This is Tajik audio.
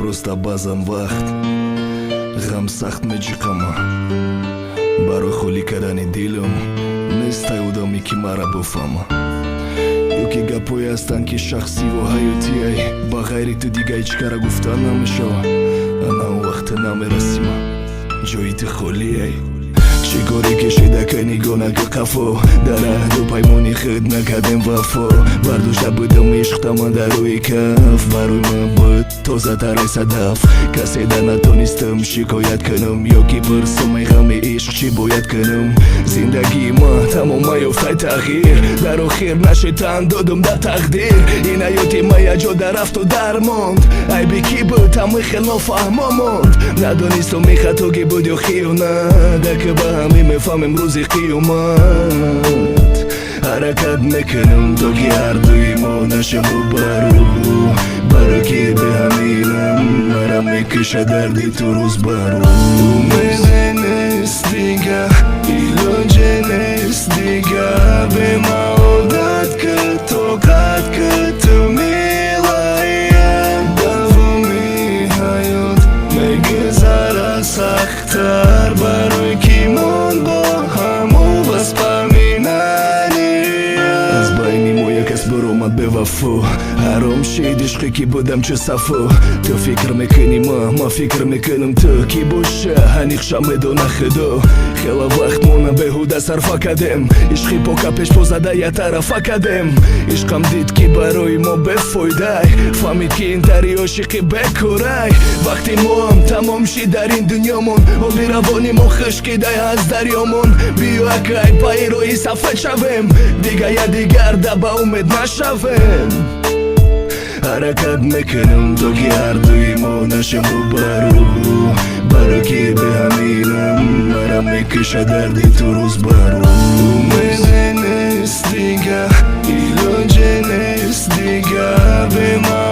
просто базан вақт ғам сахт меҷиқама барои холӣ кардани дилам нестай одаме ки мара буфама ёки гапҳое ҳастанд ки шахсӣ ва ҳаётияй ба ғайри ту дига ҳеҷ кара гуфтан намешавад ана он вақте намерасима ҷои ту холияй чӣ коре кашида ка нигонаки қафо дар аҳду паймони худ накардем вафо бардошта будам ишқтама дар рӯи каф барои ман буд тозатарай садаф каседа натонистам шикоят кунам ёки пурсамай ғами ишқ чӣ бояд кунам зиндагии ман тамома ёфтай тағйир дар охир нашитан додам дар тақдир ин ҳаёти ман як ҷода рафту дармонд айби ки буд ҳамаи хилофаҳмо монд надонистам ин хато ки буд ё хиёнат дака ба ҳамин мефаҳмем рӯзи қиёмат ҳаракат мекунам то ки ҳардуи мо нашем рӯбарӯ баро ки бе ҳаминам мара мекаша дарди ту рӯз ба рӯз умеде нест дига илоҷе нест дига бе ман одат кард тоқат кард ту мелаям давоми ҳаёт мегузара сахттар барои ки мон бо ҳамо васпоминания аз байни мо як кас баромад бевафо ҳаром шид ишқе ки будам чу сафо ту фикр мекунӣ ман фикр мекунам ту ки боша ҳаниқша медона худо хела вақт мона беҳуда сарфа кардем ишқи пока пешпозада як тарафа кардем ишқам дид ки барои мо бефоидай фаҳмид ки ин тари ошиқи бекорай вақти моам тамом шид дар ин дунёмон оби равони мо хушкидай аз дарёмон биё акай пайи роҳи сафед шавем дига якдигар да ба умед нашавем ҳаракат мекунам то ки ҳардуи мо нашем рӯбарӯ баро ки бе ҳаминам мара мекаша дарди ту рӯз ба рӯз умеде нест дига илоҷе нест дига бе ман